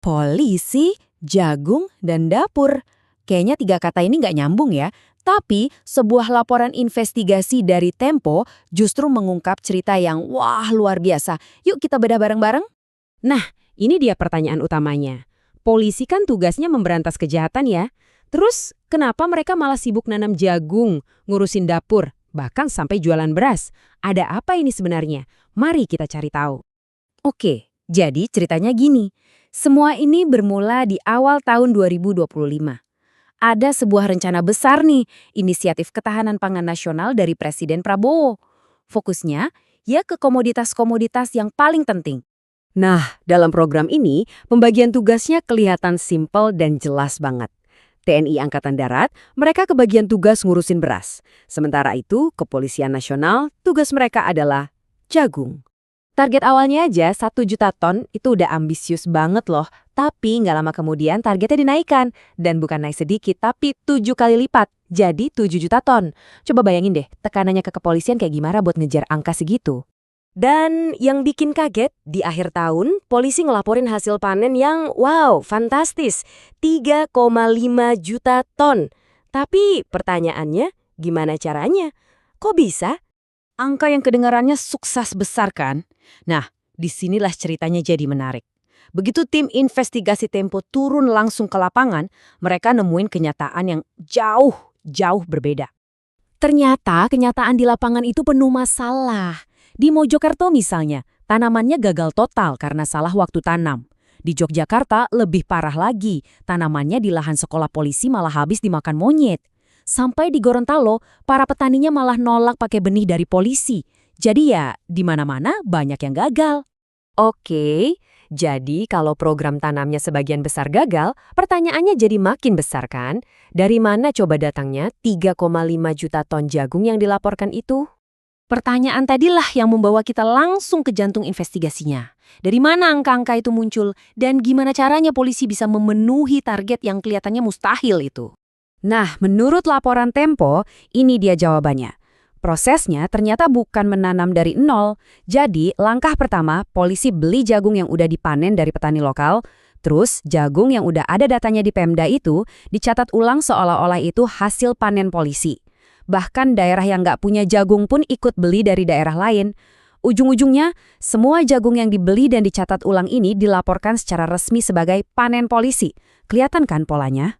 Polisi, jagung, dan dapur. Kayaknya tiga kata ini nggak nyambung ya. Tapi sebuah laporan investigasi dari Tempo justru mengungkap cerita yang wah luar biasa. Yuk kita bedah bareng-bareng. Nah, ini dia pertanyaan utamanya. Polisi kan tugasnya memberantas kejahatan ya. Terus, kenapa mereka malah sibuk nanam jagung, ngurusin dapur, bahkan sampai jualan beras? Ada apa ini sebenarnya? Mari kita cari tahu. Oke, jadi ceritanya gini. Semua ini bermula di awal tahun 2025. Ada sebuah rencana besar nih, inisiatif ketahanan pangan nasional dari Presiden Prabowo. Fokusnya ya ke komoditas-komoditas yang paling penting. Nah, dalam program ini, pembagian tugasnya kelihatan simpel dan jelas banget. TNI Angkatan Darat, mereka kebagian tugas ngurusin beras. Sementara itu, Kepolisian Nasional, tugas mereka adalah jagung. Target awalnya aja 1 juta ton itu udah ambisius banget loh. Tapi nggak lama kemudian targetnya dinaikkan. Dan bukan naik sedikit, tapi 7 kali lipat. Jadi 7 juta ton. Coba bayangin deh, tekanannya ke kepolisian kayak gimana buat ngejar angka segitu. Dan yang bikin kaget, di akhir tahun, polisi ngelaporin hasil panen yang, wow, fantastis. 3,5 juta ton. Tapi pertanyaannya, gimana caranya? Kok bisa? Angka yang kedengarannya sukses besar kan? Nah, disinilah ceritanya jadi menarik. Begitu tim investigasi Tempo turun langsung ke lapangan, mereka nemuin kenyataan yang jauh berbeda. Ternyata kenyataan di lapangan itu penuh masalah. Di Mojokerto misalnya, tanamannya gagal total karena salah waktu tanam. Di Yogyakarta lebih parah lagi, tanamannya di lahan sekolah polisi malah habis dimakan monyet. Sampai di Gorontalo, para petaninya malah nolak pakai benih dari polisi. Jadi ya, di mana-mana banyak yang gagal. Oke, jadi kalau program tanamnya sebagian besar gagal, pertanyaannya jadi makin besar kan? Dari mana coba datangnya 3,5 juta ton jagung yang dilaporkan itu? Pertanyaan tadilah yang membawa kita langsung ke jantung investigasinya. Dari mana angka-angka itu muncul dan gimana caranya polisi bisa memenuhi target yang kelihatannya mustahil itu? Nah, menurut laporan Tempo, ini dia jawabannya. Prosesnya ternyata bukan menanam dari nol. Jadi, langkah pertama, polisi beli jagung yang udah dipanen dari petani lokal. Terus, jagung yang udah ada datanya di Pemda itu dicatat ulang seolah-olah itu hasil panen polisi. Bahkan daerah yang nggak punya jagung pun ikut beli dari daerah lain. Ujung-ujungnya, semua jagung yang dibeli dan dicatat ulang ini dilaporkan secara resmi sebagai panen polisi. Kelihatan kan polanya?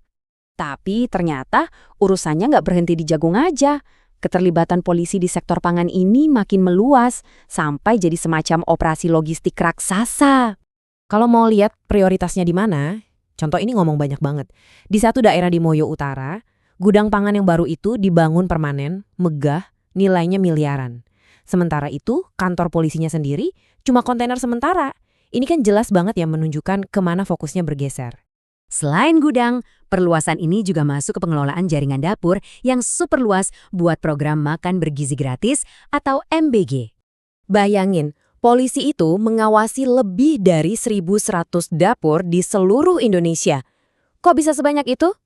Tapi ternyata urusannya nggak berhenti di jagung aja. Keterlibatan polisi di sektor pangan ini makin meluas, sampai jadi semacam operasi logistik raksasa. Kalau mau lihat prioritasnya di mana, contoh ini ngomong banyak banget. Di satu daerah di Moyo Utara, gudang pangan yang baru itu dibangun permanen, megah, nilainya miliaran. Sementara itu, kantor polisinya sendiri cuma kontainer sementara. Ini kan jelas banget ya menunjukkan kemana fokusnya bergeser. Selain gudang, perluasan ini juga masuk ke pengelolaan jaringan dapur yang super luas buat program makan bergizi gratis atau MBG. Bayangin, polisi itu mengawasi lebih dari 1.100 dapur di seluruh Indonesia. Kok bisa sebanyak itu?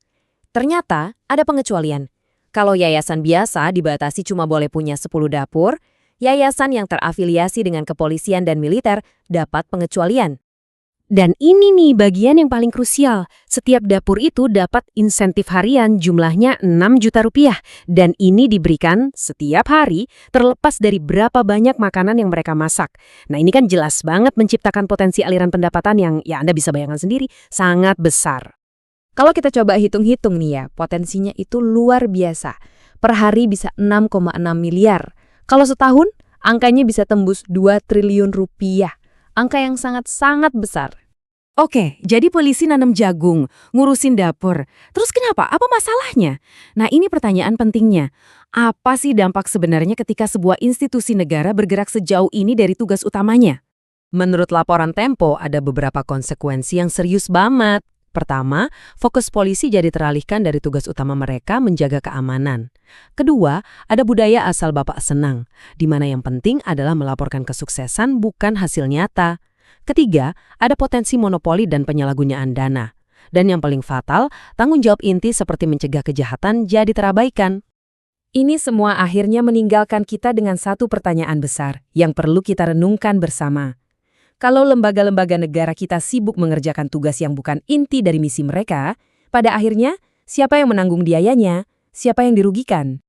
Ternyata ada pengecualian. Kalau yayasan biasa dibatasi cuma boleh punya 10 dapur, yayasan yang terafiliasi dengan kepolisian dan militer dapat pengecualian. Dan ini nih bagian yang paling krusial. Setiap dapur itu dapat insentif harian jumlahnya 6 juta rupiah. Dan ini diberikan setiap hari terlepas dari berapa banyak makanan yang mereka masak. Nah ini kan jelas banget menciptakan potensi aliran pendapatan yang ya Anda bisa bayangkan sendiri sangat besar. Kalau kita coba hitung-hitung nih ya, potensinya itu luar biasa. Per hari bisa 6,6 miliar. Kalau setahun, angkanya bisa tembus 2 triliun rupiah. Angka yang sangat-sangat besar. Oke, jadi polisi nanam jagung, ngurusin dapur. Terus kenapa? Apa masalahnya? Nah ini pertanyaan pentingnya. Apa sih dampak sebenarnya ketika sebuah institusi negara bergerak sejauh ini dari tugas utamanya? Menurut laporan Tempo, ada beberapa konsekuensi yang serius banget. Pertama, fokus polisi jadi teralihkan dari tugas utama mereka menjaga keamanan. Kedua, ada budaya asal bapak senang, di mana yang penting adalah melaporkan kesuksesan bukan hasil nyata. Ketiga, ada potensi monopoli dan penyalahgunaan dana. Dan yang paling fatal, tanggung jawab inti seperti mencegah kejahatan jadi terabaikan. Ini semua akhirnya meninggalkan kita dengan satu pertanyaan besar yang perlu kita renungkan bersama. Kalau lembaga-lembaga negara kita sibuk mengerjakan tugas yang bukan inti dari misi mereka, pada akhirnya siapa yang menanggung biayanya, siapa yang dirugikan?